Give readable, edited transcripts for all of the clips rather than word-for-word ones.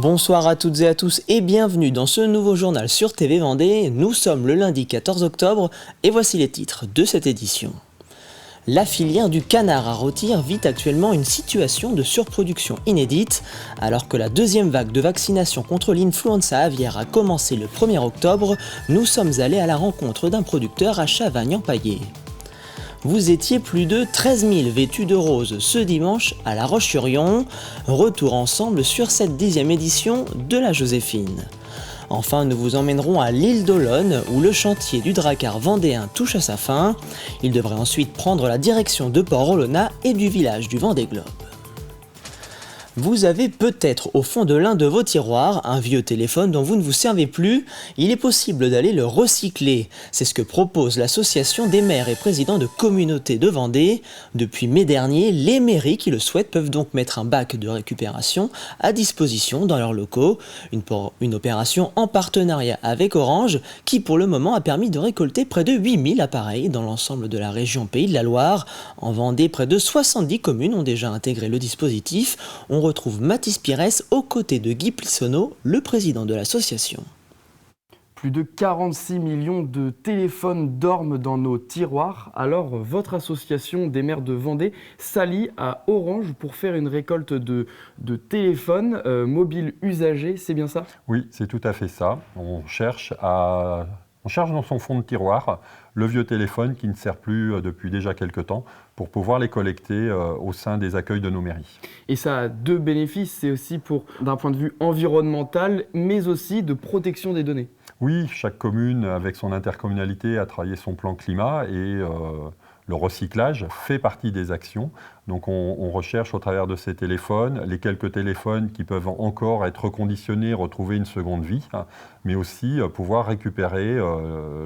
Bonsoir à toutes et à tous et bienvenue dans ce nouveau journal sur TV Vendée. Nous sommes le lundi 14 octobre et voici les titres de cette édition. La filière du canard à rôtir vit actuellement une situation de surproduction inédite. Alors que la deuxième vague de vaccination contre l'influenza aviaire a commencé le 1er octobre, nous sommes allés à la rencontre d'un producteur à Chavagne-en-Paillé. Vous étiez plus de 13 000 vêtus de rose ce dimanche à La Roche-sur-Yon. Retour ensemble sur cette 10e édition de la Joséphine. Enfin, nous vous emmènerons à l'île d'Olonne où le chantier du Drakkar vendéen touche à sa fin. Il devrait ensuite prendre la direction de Port-Olona et du village du Vendée Globe. Vous avez peut-être au fond de l'un de vos tiroirs un vieux téléphone dont vous ne vous servez plus. Il est possible d'aller le recycler. C'est ce que propose l'association des maires et présidents de communautés de Vendée. Depuis mai dernier, les mairies qui le souhaitent peuvent donc mettre un bac de récupération à disposition dans leurs locaux. Une opération en partenariat avec Orange qui pour le moment a permis de récolter près de 8000 appareils dans l'ensemble de la région Pays de la Loire. En Vendée, près de 70 communes ont déjà intégré le dispositif. On retrouve Mathis Pires aux côtés de Guy Plissonneau, le président de l'association. Plus de 46 millions de téléphones dorment dans nos tiroirs. Alors, votre association des maires de Vendée s'allie à Orange pour faire une récolte de téléphones mobiles usagés, c'est bien ça? Oui, c'est tout à fait ça. On cherche dans son fond de tiroir le vieux téléphone qui ne sert plus depuis déjà quelques temps pour pouvoir les collecter au sein des accueils de nos mairies. Et ça a deux bénéfices, c'est aussi d'un point de vue environnemental, mais aussi de protection des données. Oui, chaque commune, avec son intercommunalité, a travaillé son plan climat et le recyclage fait partie des actions. Donc on recherche au travers de ces téléphones, les quelques téléphones qui peuvent encore être reconditionnés, retrouver une seconde vie, mais aussi pouvoir récupérer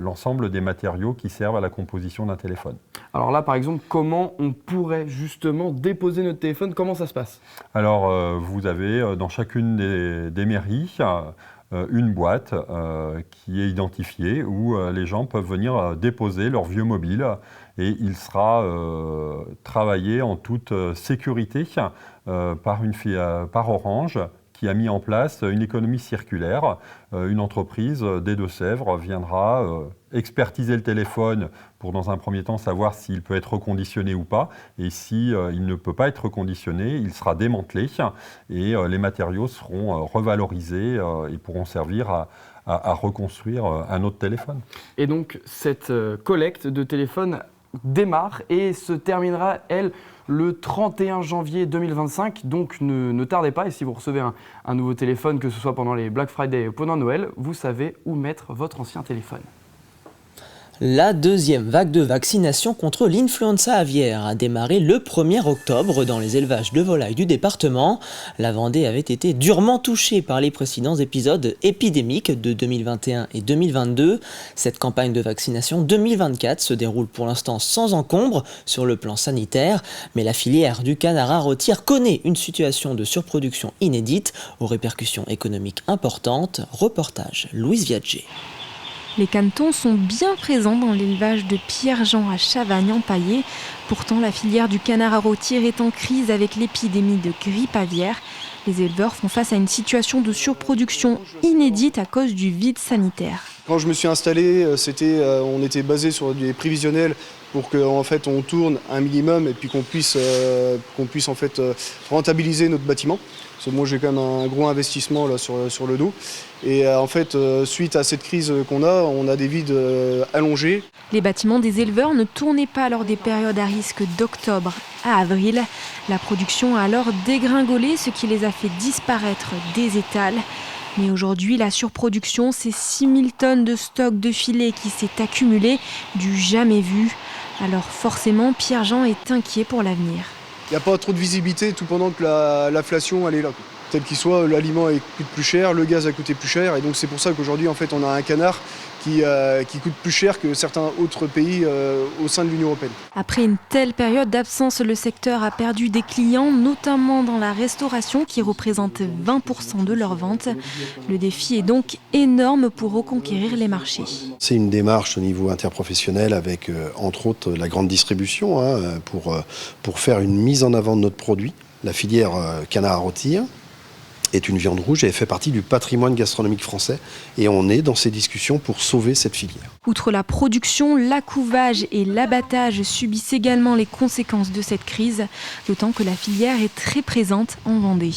l'ensemble des matériaux qui servent à la composition d'un téléphone. Alors là, par exemple, comment on pourrait justement déposer notre téléphone? Comment ça se passe? Alors vous avez dans chacune des mairies une boîte qui est identifiée où les gens peuvent venir déposer leur vieux mobile et il sera travaillé en toute sécurité par Orange qui a mis en place une économie circulaire. Une entreprise des Deux-Sèvres viendra expertiser le téléphone pour dans un premier temps savoir s'il peut être reconditionné ou pas. Et si il ne peut pas être reconditionné, il sera démantelé et les matériaux seront revalorisés et pourront servir à reconstruire un autre téléphone. Et donc cette collecte de téléphones démarre et se terminera, elle, le 31 janvier 2025. Donc ne tardez pas, et si vous recevez un nouveau téléphone, que ce soit pendant les Black Friday ou pendant Noël, vous savez où mettre votre ancien téléphone. La deuxième vague de vaccination contre l'influenza aviaire a démarré le 1er octobre dans les élevages de volailles du département. La Vendée avait été durement touchée par les précédents épisodes épidémiques de 2021 et 2022. Cette campagne de vaccination 2024 se déroule pour l'instant sans encombre sur le plan sanitaire, mais la filière du canard à rôtir connaît une situation de surproduction inédite aux répercussions économiques importantes. Reportage Louise Viadger. Les canetons sont bien présents dans l'élevage de Pierre-Jean à Chavagne-en-Paillé. Pourtant, la filière du canard à rôtir est en crise avec l'épidémie de grippe aviaire. Les éleveurs font face à une situation de surproduction inédite à cause du vide sanitaire. Quand je me suis installé, on était basé sur des prévisionnels pour qu'en fait, on tourne un minimum et puis qu'on puisse en fait, rentabiliser notre bâtiment. Parce que moi, j'ai quand même un gros investissement là, sur le dos. Et en fait, suite à cette crise qu'on a, on a des vides allongés. Les bâtiments des éleveurs ne tournaient pas lors des périodes à risque d'octobre à avril. La production a alors dégringolé, ce qui les a fait disparaître des étals. Mais aujourd'hui, la surproduction, c'est 6000 tonnes de stock de filets qui s'est accumulé, du jamais vu. Alors forcément, Pierre-Jean est inquiet pour l'avenir. Il n'y a pas trop de visibilité tout pendant que l'inflation elle est là. Tel qu'il soit, l'aliment coûte plus cher, le gaz a coûté plus cher. Et donc c'est pour ça qu'aujourd'hui, en fait, on a un canard qui coûte plus cher que certains autres pays au sein de l'Union européenne. Après une telle période d'absence, le secteur a perdu des clients, notamment dans la restauration qui représente 20% de leurs ventes. Le défi est donc énorme pour reconquérir les marchés. C'est une démarche au niveau interprofessionnel avec, entre autres, la grande distribution pour faire une mise en avant de notre produit, la filière canard à rôtir. est une viande rouge et elle fait partie du patrimoine gastronomique français. Et on est dans ces discussions pour sauver cette filière. Outre la production, l'accouvage et l'abattage subissent également les conséquences de cette crise, d'autant que la filière est très présente en Vendée.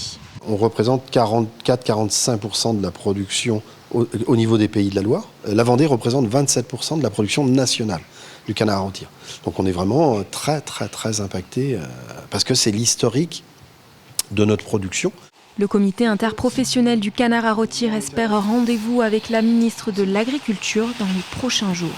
On représente 44-45% de la production au niveau des Pays de la Loire. La Vendée représente 27% de la production nationale du canard à rôtir. Donc on est vraiment très impacté parce que c'est l'historique de notre production. Le comité interprofessionnel du canard à rôtir espère un rendez-vous avec la ministre de l'Agriculture dans les prochains jours.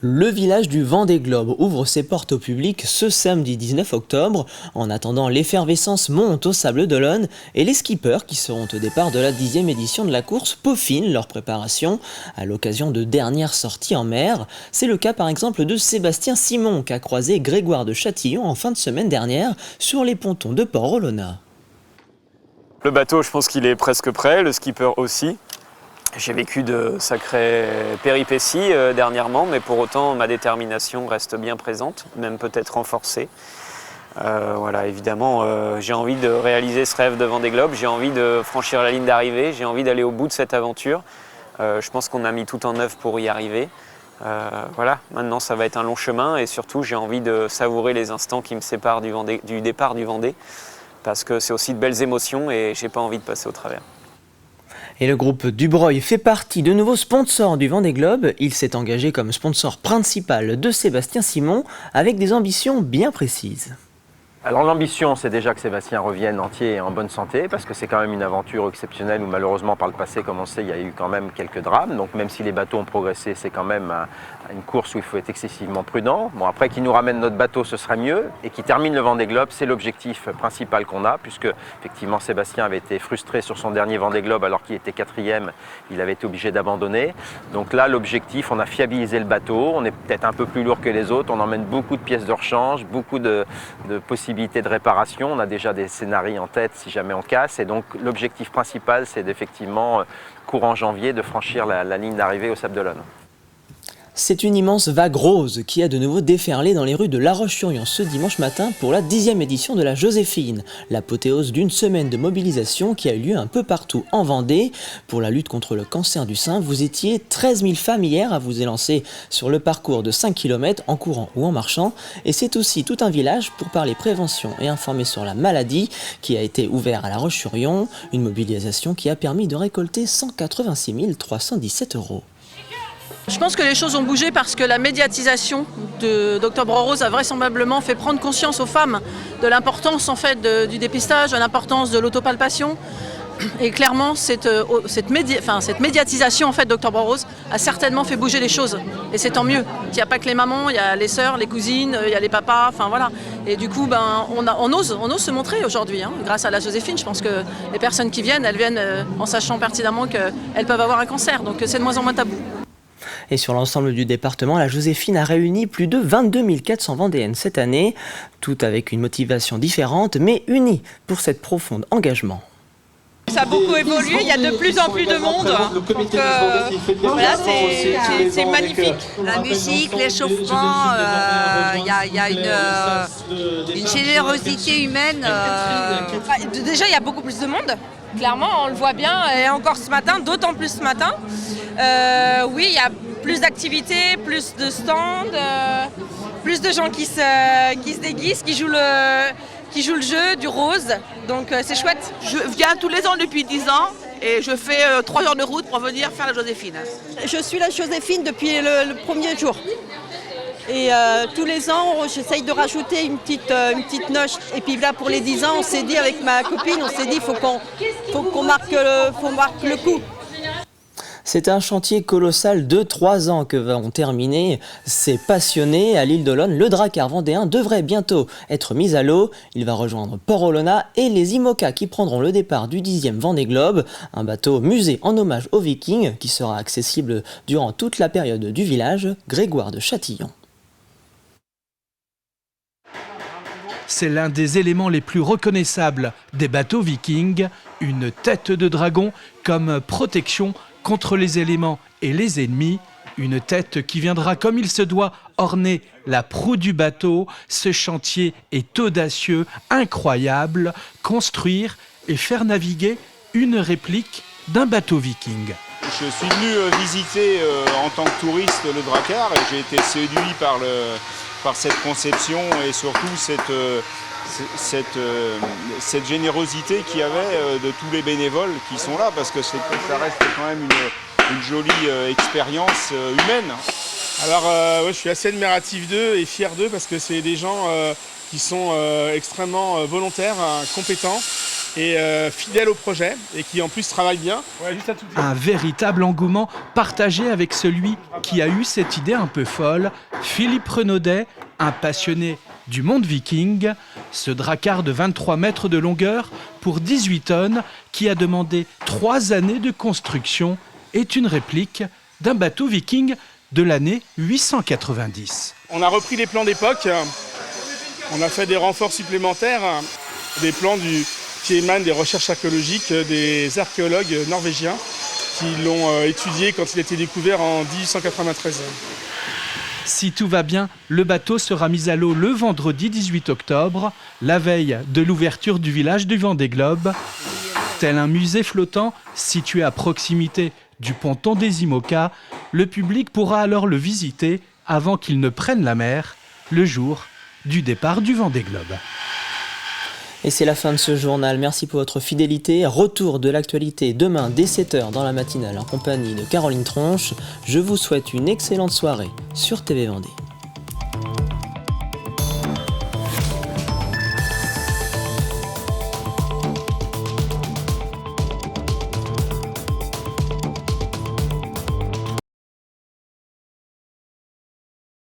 Le village du Vendée Globe ouvre ses portes au public ce samedi 19 octobre. En attendant, l'effervescence monte au Sables d'Olonne et les skippers qui seront au départ de la 10e édition de la course peaufinent leur préparation à l'occasion de dernières sorties en mer. C'est le cas par exemple de Sébastien Simon qui a croisé Grégoire de Châtillon en fin de semaine dernière sur les pontons de Port-Olona. Le bateau, je pense qu'il est presque prêt, le skipper aussi. J'ai vécu de sacrées péripéties dernièrement, mais pour autant ma détermination reste bien présente, même peut-être renforcée. Voilà, évidemment, j'ai envie de réaliser ce rêve de Vendée Globe, j'ai envie de franchir la ligne d'arrivée, j'ai envie d'aller au bout de cette aventure. Je pense qu'on a mis tout en œuvre pour y arriver. Voilà, maintenant ça va être un long chemin et surtout j'ai envie de savourer les instants qui me séparent du départ du Vendée. Parce que c'est aussi de belles émotions et j'ai pas envie de passer au travers. Et le groupe Dubreuil fait partie de nouveaux sponsors du Vendée Globe. Il s'est engagé comme sponsor principal de Sébastien Simon avec des ambitions bien précises. Alors l'ambition, c'est déjà que Sébastien revienne entier et en bonne santé, parce que c'est quand même une aventure exceptionnelle où malheureusement par le passé, comme on sait, il y a eu quand même quelques drames. Donc même si les bateaux ont progressé, c'est quand même une course où il faut être excessivement prudent. Bon, après qu'il nous ramène notre bateau, ce serait mieux. Et qu'il termine le Vendée Globe, c'est l'objectif principal qu'on a, puisque effectivement Sébastien avait été frustré sur son dernier Vendée Globe alors qu'il était 4e, il avait été obligé d'abandonner. Donc là, l'objectif, on a fiabilisé le bateau, on est peut-être un peu plus lourd que les autres, on emmène beaucoup de pièces de rechange, beaucoup de possibilités de réparation. On a déjà des scénarios en tête si jamais on casse. Et donc l'objectif principal, c'est d'effectivement, courant janvier, de franchir la ligne d'arrivée au Sables d'Olonne. C'est une immense vague rose qui a de nouveau déferlé dans les rues de La Roche-sur-Yon ce dimanche matin pour la 10e édition de la Joséphine, l'apothéose d'une semaine de mobilisation qui a eu lieu un peu partout en Vendée. Pour la lutte contre le cancer du sein, vous étiez 13 000 femmes hier à vous élancer sur le parcours de 5 km en courant ou en marchant. Et c'est aussi tout un village pour parler prévention et informer sur la maladie qui a été ouvert à La Roche-sur-Yon, une mobilisation qui a permis de récolter 186 317 €. Je pense que les choses ont bougé parce que la médiatisation d'Octobre Rose a vraisemblablement fait prendre conscience aux femmes de l'importance en fait du dépistage, de l'importance de l'autopalpation. Et clairement, cette médiatisation en fait, d'Octobre Rose a certainement fait bouger les choses. Et c'est tant mieux. Il n'y a pas que les mamans, il y a les sœurs, les cousines, il y a les papas, enfin voilà. Et du coup, on ose se montrer aujourd'hui. Grâce à la Joséphine, je pense que les personnes qui viennent, elles viennent en sachant pertinemment qu'elles peuvent avoir un cancer. Donc c'est de moins en moins tabou. Et sur l'ensemble du département, la Joséphine a réuni plus de 22 400 Vendéennes cette année, toutes avec une motivation différente, mais unies pour cet profond engagement. Ça a beaucoup évolué, il y a de plus en plus de monde, donc voilà, c'est magnifique. La musique, l'échauffement, il y a une générosité humaine. Déjà, il y a beaucoup plus de monde, clairement, on le voit bien, et encore ce matin, d'autant plus ce matin. Oui, il y a plus d'activités, plus de stands, plus de gens qui se déguisent, qui jouent le jeu du rose, donc c'est chouette. Je viens tous les ans depuis 10 ans et je fais 3 heures de route pour venir faire la Joséphine. Je suis la Joséphine depuis le premier jour. Et tous les ans, j'essaye de rajouter une petite noche. Et puis là, pour les 10 ans, on s'est dit avec ma copine, on s'est dit faut qu'on marque le coup. C'est un chantier colossal de 3 ans que vont terminer ces passionnés à l'île d'Olonne. Le Drakkar vendéen devrait bientôt être mis à l'eau. Il va rejoindre Port-Olona et les IMOCA qui prendront le départ du 10e Vendée Globe, un bateau musée en hommage aux Vikings qui sera accessible durant toute la période du village. Grégoire de Châtillon. C'est l'un des éléments les plus reconnaissables des bateaux vikings, une tête de dragon comme protection contre les éléments et les ennemis, une tête qui viendra comme il se doit orner la proue du bateau. Ce chantier est audacieux, incroyable. Construire et faire naviguer une réplique d'un bateau viking. Je suis venu visiter en tant que touriste le Drakkar et j'ai été séduit par cette conception et surtout cette générosité qu'il y avait de tous les bénévoles qui sont là, parce que ça reste quand même une jolie expérience humaine. Alors ouais, je suis assez admiratif d'eux et fier d'eux parce que c'est des gens qui sont extrêmement volontaires, compétents et fidèles au projet et qui en plus travaillent bien. Ouais, juste à tout dire. Un véritable engouement partagé avec celui qui a eu cette idée un peu folle, Philippe Renaudet, un passionné du monde viking, ce Drakkar de 23 mètres de longueur pour 18 tonnes qui a demandé 3 années de construction est une réplique d'un bateau viking de l'année 890. On a repris les plans d'époque, on a fait des renforts supplémentaires, des plans qui émanent des recherches archéologiques des archéologues norvégiens qui l'ont étudié quand il a été découvert en 1893. Si tout va bien, le bateau sera mis à l'eau le vendredi 18 octobre, la veille de l'ouverture du village du Vendée Globe. Tel un musée flottant situé à proximité du ponton des IMOCA, le public pourra alors le visiter avant qu'il ne prenne la mer, le jour du départ du Vendée Globe. Et c'est la fin de ce journal. Merci pour votre fidélité. Retour de l'actualité demain dès 7h dans la matinale en compagnie de Caroline Tronche. Je vous souhaite une excellente soirée sur TV Vendée.